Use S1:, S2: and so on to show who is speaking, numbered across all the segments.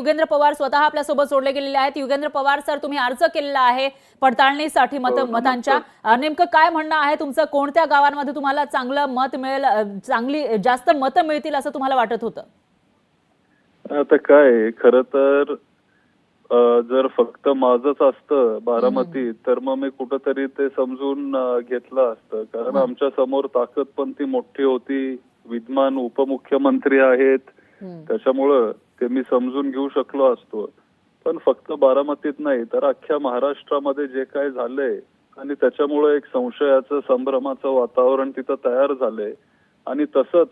S1: युगेंद्र पवार स्वतः आपल्यासोबत जोडले गेलेले आहेत. युगेंद्र पवार सर, तुम्ही अर्ज केलेला आहे पडताळणीसाठी मतांच्या. नेमकं काय म्हणणं आहे तुमचं? कोणत्या गावांमध्ये तुम्हाला चांगलं मत मिळेल, चांगली जास्त मतं मिळतील असं तुम्हाला वाटत होतं?
S2: आता काय खरं तर जर फक्त माझंच असतं बारामती तर मग मी कुठंतरी ते समजून घेतलं असतं, कारण आमच्या समोर ताकद पण ती मोठी होती. विद्यमान उपमुख्यमंत्री आहेत, त्याच्यामुळं ते मी समजून घेऊ शकलो असतो. पण फक्त बारामतीत नाही तर अख्ख्या महाराष्ट्रामध्ये जे काय झालंय आणि त्याच्यामुळे एक संशयाचं संभ्रमाचं वातावरण तिथं तयार झालंय. आणि तसंच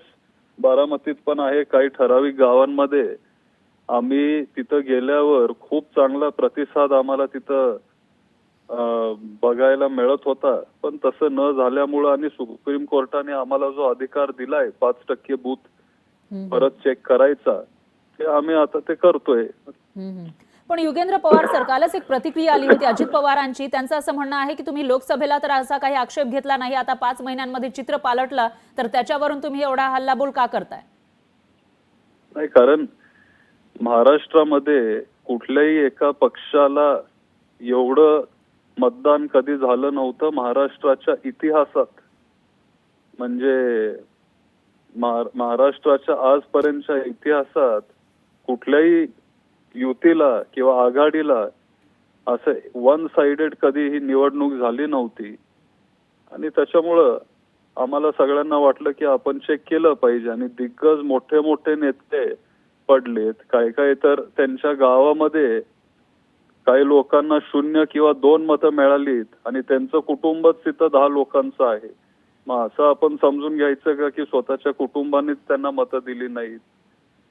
S2: बारामतीत पण आहे, काही ठराविक गावांमध्ये आम्ही तिथं गेल्यावर खूप चांगला प्रतिसाद आम्हाला तिथं बघायला मिळत होता. पण तसं न झाल्यामुळं आणि सुप्रीम कोर्टाने आम्हाला जो अधिकार दिलाय 5% बूथ परत चेक करायचा, ते आम्ही आता ते करतोय.
S1: पण युगेंद्र पवार सर, कालच एक प्रतिक्रिया आली होती अजित पवारांची. त्यांचं असं म्हणणं आहे की तुम्ही लोकसभेला तर असा काही आक्षेप घेतला नाही, आता 5 महिन्यांमध्ये चित्र पालटलं, तर त्याच्यावरून तुम्ही एवढा हल्लाबोल का करताय?
S2: नाही, कारण महाराष्ट्रामध्ये कुठल्याही एका पक्षाला एवढं मतदान कधी झालं नव्हतं महाराष्ट्राच्या इतिहासात. म्हणजे महाराष्ट्राच्या आजपर्यंतच्या इतिहासात कुठल्याही युतीला किंवा आघाडीला असं वन साइडेड कधी ही निवडणूक झाली नव्हती. आणि त्याच्यामुळं आम्हाला सगळ्यांना वाटलं की आपण चेक केलं पाहिजे. आणि दिग्गज मोठे मोठे नेते पडलेत, काय काय तर त्यांच्या गावामध्ये काही लोकांना 0 किंवा 2 मतं मिळालीत आणि त्यांचं कुटुंबच तिथं 10 लोकांचं आहे. मग असं आपण समजून घ्यायचं का की स्वतःच्या कुटुंबानेच त्यांना मतं दिली नाहीत?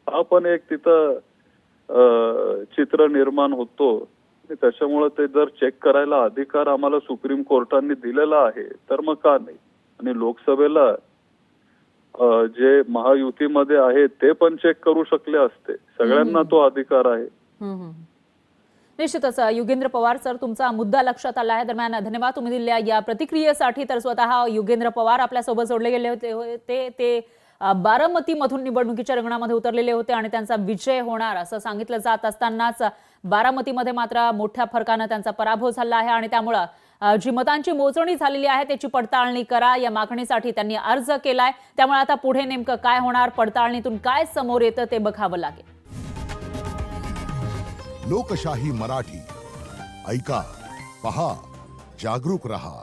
S2: हा पण एक तिथं चित्र निर्माण होतो. त्याच्यामुळे ते जर चेक करायला अधिकार आम्हाला सुप्रीम कोर्टाने दिलेला आहे तर मग का नाही? आणि लोकसभेला जे महायुतीमध्ये आहे ते पण चेक करू शकले असते. सगळ्यांना तो अधिकार आहे.
S1: निश्चितच युगेंद्र पवार सर, तुमचा मुद्दा लक्षात आला आहे. दरम्यान धन्यवाद तुम्ही दिलेल्या या प्रतिक्रियेसाठी. तर स्वतः युगेंद्र पवार आपल्यासोबत जोडले गेले होते. ते बारामतीमधून निवडणुकीच्या रिंगणामध्ये उतरलेले होते आणि त्यांचा विजय होणार असं सांगितलं जात असतानाच बारामतीमध्ये मात्र मोठ्या फरकाने त्यांचा पराभव झाला आहे. आणि त्यामुळे जी मतांची मोजणी झालेली आहे त्याची पडताळणी करा या मागणीसाठी त्यांनी अर्ज केलाय. त्यामुळे आता पुढे नेमकं काय होणार, पडताळणीतून काय समोर येतं ते बघावं लागेल.
S3: लोकशाही मराठी ऐका, पहा, जागरूक रहा.